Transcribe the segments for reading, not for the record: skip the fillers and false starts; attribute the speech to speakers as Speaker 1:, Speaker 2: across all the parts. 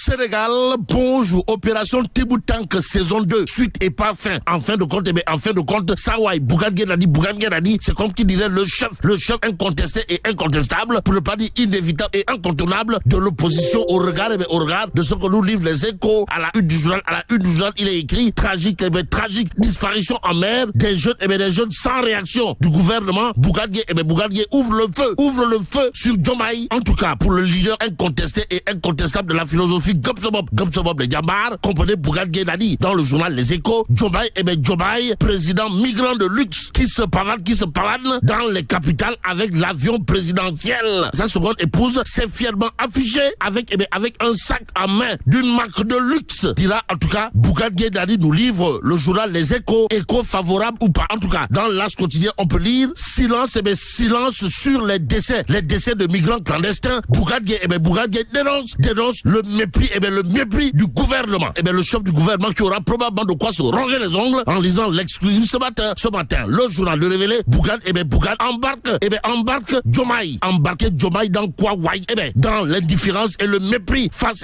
Speaker 1: Sénégal, bonjour. Opération Téboutank saison 2, suite et pas fin. En fin de compte, Sawai, Bougane Gueye Dani, c'est comme qui dirait le chef incontesté et incontestable, pour ne pas dire inévitable et incontournable de l'opposition au regard de ce que nous livrent les Échos. À la une du journal, il est écrit tragique, disparition en mer des jeunes sans réaction du gouvernement. Bougane Gueye ouvre le feu sur Diomaye. En tout cas, pour le leader incontesté et incontestable de la philosophie Gobsobob les Diambar, comprenez Bougane Gueye Dani dans le journal Les Échos. Diomaye, président migrant de luxe qui se pavane dans les capitales avec l'avion présidentiel. Sa seconde épouse s'est fièrement affichée avec un sac à main d'une marque de luxe. Dira en tout cas Bougane Gueye Dani nous livre le journal Les Échos, écho favorable ou pas. En tout cas, dans l'As quotidien, on peut lire silence sur les décès de migrants clandestins. Bougane Gueye dénonce le mépris du gouvernement. Le chef du gouvernement qui aura probablement de quoi se ronger les ongles en lisant l'exclusif ce matin. Le journal le révélé, Bougane embarque Diomaye. Embarquer Diomaye dans quoi? Dans l'indifférence et le mépris face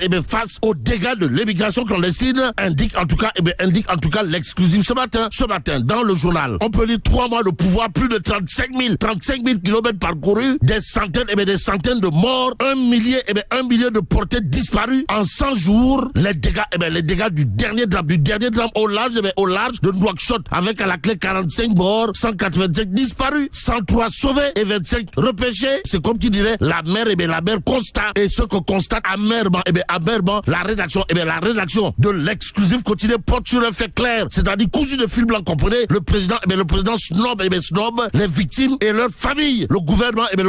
Speaker 1: aux dégâts de l'immigration clandestine, indique en tout cas l'exclusif ce matin dans le journal. On peut lire 3 mois de pouvoir, plus de 35 000 kilomètres parcourus, des centaines de morts, 1 millier de portées disparues en 100 jours. Les dégâts du dernier drame au large de Nouakchott, avec à la clé 45 morts, 185 disparus, 103 sauvés et 25 repêchés. C'est comme qui dirait la mer constate. Et ce que constate amèrement la rédaction de l'exclusif quotidien porte sur un fait clair, c'est-à-dire cousu de fil blanc, comprenez, le président snob, les victimes et leurs familles. Le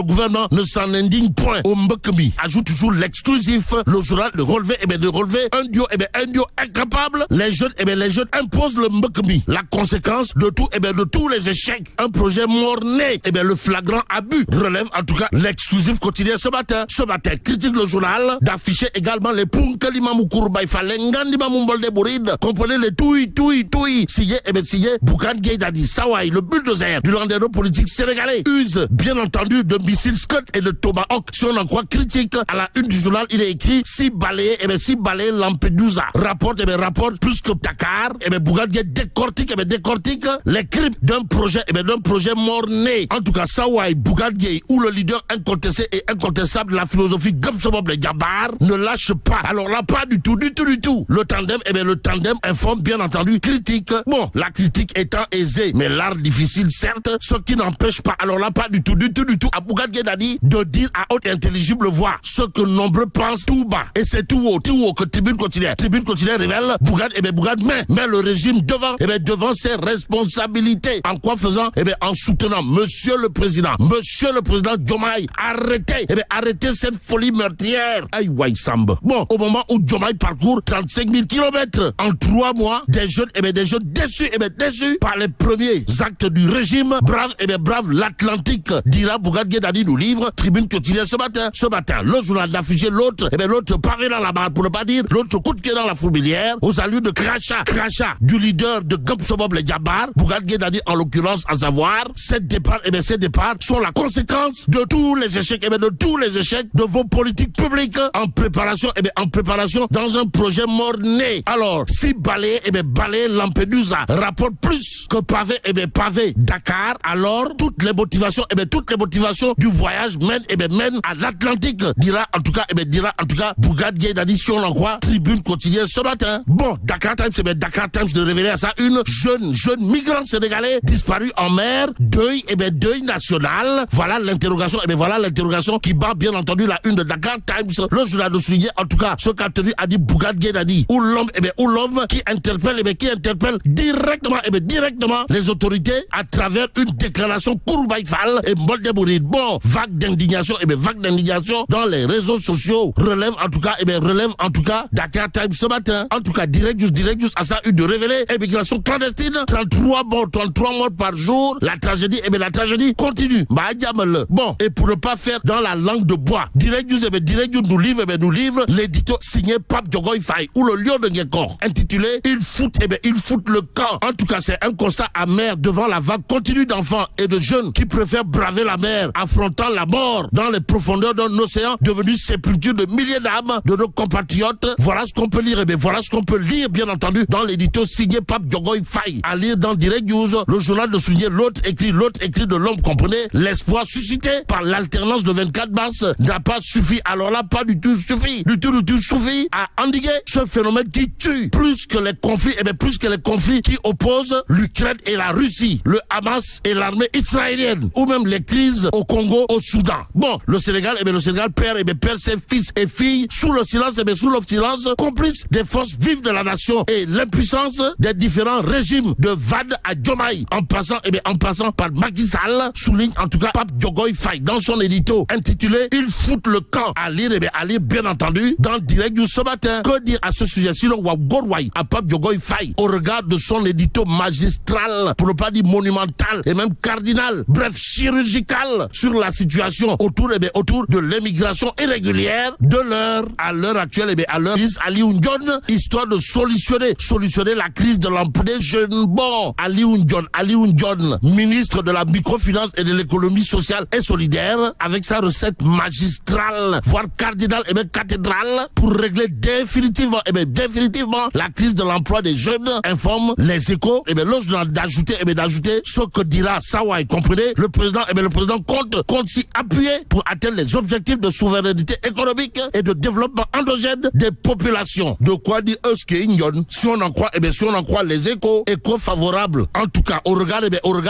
Speaker 1: gouvernement ne s'en indigne point. Au Mbekmi, ajoute toujours l'exclusif, le journal de relever un duo incapable. Les jeunes imposent le Mbekmi. La conséquence de tous les échecs, un projet mort-né. Le flagrant abus relève en tout cas l'exclusif quotidien ce matin. Critique le journal d'afficher également les Punkalimamou Kourbaï Falengandimamou Mbolde Bouride. Comprenez les touilles. Signé Bougane Gueye Dani. Sawai, le bulldozer du landerneau politique sénégalais, use bien entendu de missiles Scud et de Tomahawk. Si on en croit critique, à la une du journal, il est écrit si balayé Lampedusa. Rapporte plus que Dakar. Bougane Gueye décortique les crimes d'un projet mort-né. En tout cas, Sawai, Bougane Gueye, ou le leader incontesté et incontestable de la philosophie Gobsobob les Diambar, ne lâche pas. Alors là, pas du tout. Le tandem informe, bien entendu, critique. Bon, la critique étant aisée, mais l'art difficile, certes, ce qui n'empêche pas, alors là, pas du tout, à Bougane Gueye Dani de dire à haute intelligible voix ce que nombreux pensent tout bas. Et c'est tout haut que Tribune quotidienne révèle, Bougane met le régime devant ses responsabilités. En quoi faisant? En soutenant Monsieur le Président Diomaye, arrêtez cette folie meurtrière. Aïe, Samba. Bon, au moment où Diomaye parcourt 35 000 kilomètres en 3 mois, des jeunes déçus par les premiers actes du régime, brave l'Atlantique, dira Bougane Gueye Dani nous livre, Tribune quotidienne ce matin. Le journal d'afficher l'autre pavé dans la barre, pour ne pas dire l'autre coup de pied dans la fourmilière, aux allures de crachat du leader de Gobsobob les Diambar, Bougane Gueye Dani en l'occurrence, à savoir, ces départs sont la conséquence de tous les échecs, de vos politiques publiques en préparation dans un projet mort-né. Alors, si balayer Lampedusa rapporte plus que pavé Dakar, alors toutes les motivations du voyage mènent à l'Atlantique, dira en tout cas Bougane Gueye Dani, si on en croit Tribune quotidienne ce matin. Bon, Dakar Times de révéler à ça une jeune migrant sénégalais disparu en mer, deuil national. Voilà l'interrogation qui bat bien entendu la une de Dakar Times. Le journal de souligner en tout cas ce qu'a tenu à dire Bougane Gueye Dani, ou l'homme qui interpelle directement les autorités à travers une déclaration Kourbaï Fall et Mbolde Bouride. Bon, vague d'indignation dans les réseaux sociaux relève en tout cas Dakar Times ce matin. En tout cas, direct juste à ça, une de révéler immigration clandestine, 33 morts par jour. La tragédie continue. Bon, et pour ne pas faire dans la langue de bois, direct juste nous livre l'édito signé Pape Diogoy Faye, ou le lion de Ngekor, intitulé ils foutent le camp. En tout cas, c'est un constat amer devant la vague continue d'enfants et de jeunes qui préfèrent braver la mer, affrontant la mort dans les profondeurs d'un océan devenu sépulture de milliers d'âmes de nos compatriotes, voilà ce qu'on peut lire, et bien voilà ce qu'on peut lire, bien entendu, dans l'édito signé Pape Diogoye Faye. À lire dans Direct News, le journal de souligner l'autre écrit de l'homme, comprenez, l'espoir suscité par l'alternance de 24 mars n'a pas suffi, alors là, pas du tout suffi, suffit à endiguer ce phénomène qui tue plus que les conflits, et bien plus que les conflits qui opposent l'Ukraine et la Russie, le Hamas et l'armée israélienne, ou même les crises au Congo, au Soudan. Bon, le Sénégal perd ses fils et filles sous le silence, complice des forces vives de la nation et l'impuissance des différents régimes de Wade à Diomaye, en passant par Macky Sall, souligne en tout cas Pape Diogoye Faye dans son édito intitulé Ils foutent le camp. À lire bien entendu dans Direct News ce matin. Que dire à ce sujet sinon Wagorway à Pape Diogoye Faye au regard de son édito magistral, pour ne pas dire monumental et même cardinal, bref chirurgical, sur la situation autour de l'émigration irrégulière à l'heure actuelle, à l'heure Aliou Ndione, histoire de solutionner la crise de l'emploi des jeunes. Bon, Aliou Ndione, ministre de la microfinance et de l'économie sociale et solidaire, avec sa recette magistrale, voire cardinale et même cathédrale, pour régler définitivement la crise de l'emploi des jeunes, informe Les Échos. L'autre d'ajouter ce que dira Sawai, comprenez, le président compte s'y appuyer pour atteindre les objectifs de souveraineté économique et de développement endogène des populations. De quoi dire si on en croit Les Échos favorable, en tout cas au regard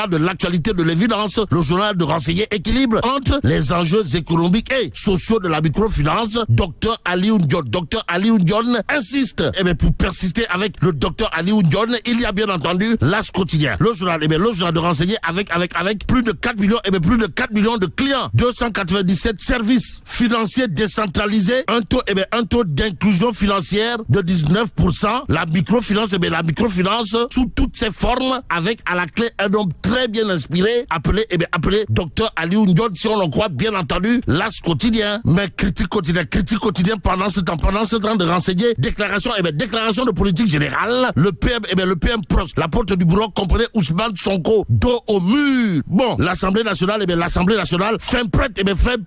Speaker 1: de l'actualité de l'évidence, le journal de renseigner équilibre entre les enjeux économiques et sociaux de la microfinance. Docteur Aliou Ndione insiste, pour persister avec le docteur Aliou Ndione, il y a bien entendu l'As quotidien, le journal de renseigner avec plus de 4 millions de clients, 297 services financiers décentralisés, un taux d'inclusion financière de 19%, la microfinance sous toutes ses formes, avec à la clé un homme très bien inspiré, appelé docteur Aliou Ndione, si on en croit bien entendu l'As quotidien. Mais critique quotidien pendant ce temps de renseigner, déclaration de politique générale, le PM Pros, la porte du bureau, comprenait Ousmane Sonko, dos au mur. Bon, l'Assemblée nationale fait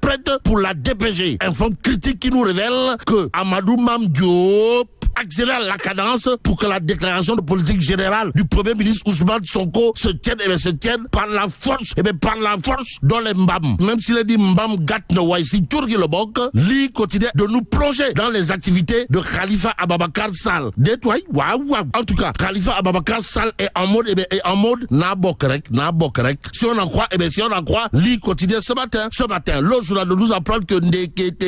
Speaker 1: prête pour la DPG. Informe critique qui nous révèle que Amadou Mame Diop accélère la cadence pour que la déclaration de politique générale du Premier ministre Ousmane Sonko se tienne par la force dans les mbam. Même s'il a dit mbam gat no waisi turgi le bok, li quotidien de nous plonger dans les activités de Khalifa Ababakar Sall. Détoile, waouh. En tout cas, Khalifa Ababakar Sall est en mode na bokrek. Si on en croit, li quotidien ce matin, le journal nous apprend que Ndekete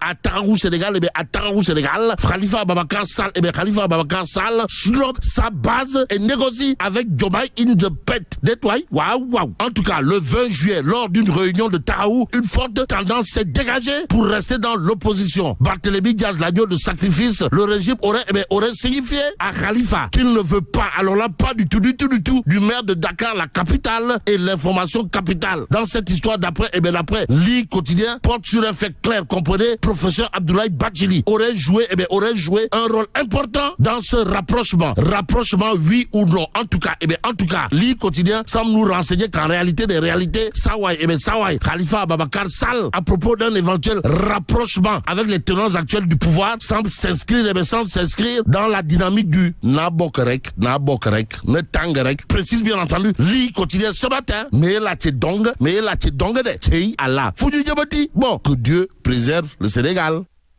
Speaker 1: à Tarangou Sénégal, Khalifa Ababakar Sall, sur sa base et négocie avec Diomaye in the pet. Waouh. En tout cas, le 20 juillet, lors d'une réunion de Taraou, une forte tendance s'est dégagée pour rester dans l'opposition. Barthélémy Diaz, l'agneau de sacrifice, le régime aurait signifié à Khalifa qu'il ne veut pas, alors là, pas du tout, du maire de Dakar, la capitale, et l'information capitale. Dans cette histoire d'après, Li quotidien porte sur un fait clair, comprenez, professeur Abdoulaye Badjili aurait joué un rôle important dans ce rapprochement, oui ou non. En tout cas, Li quotidien semble nous renseigner qu'en réalité des réalités, Sawai, Khalifa Ababakar Sall, à propos d'un éventuel rapprochement avec les tenants actuels du pouvoir, semble s'inscrire dans la dynamique du Nabokrek, ne Tangerek, précise bien entendu Li quotidien ce matin, mais la tchedong de Allah. Bon, que Dieu préserve le Sénégal.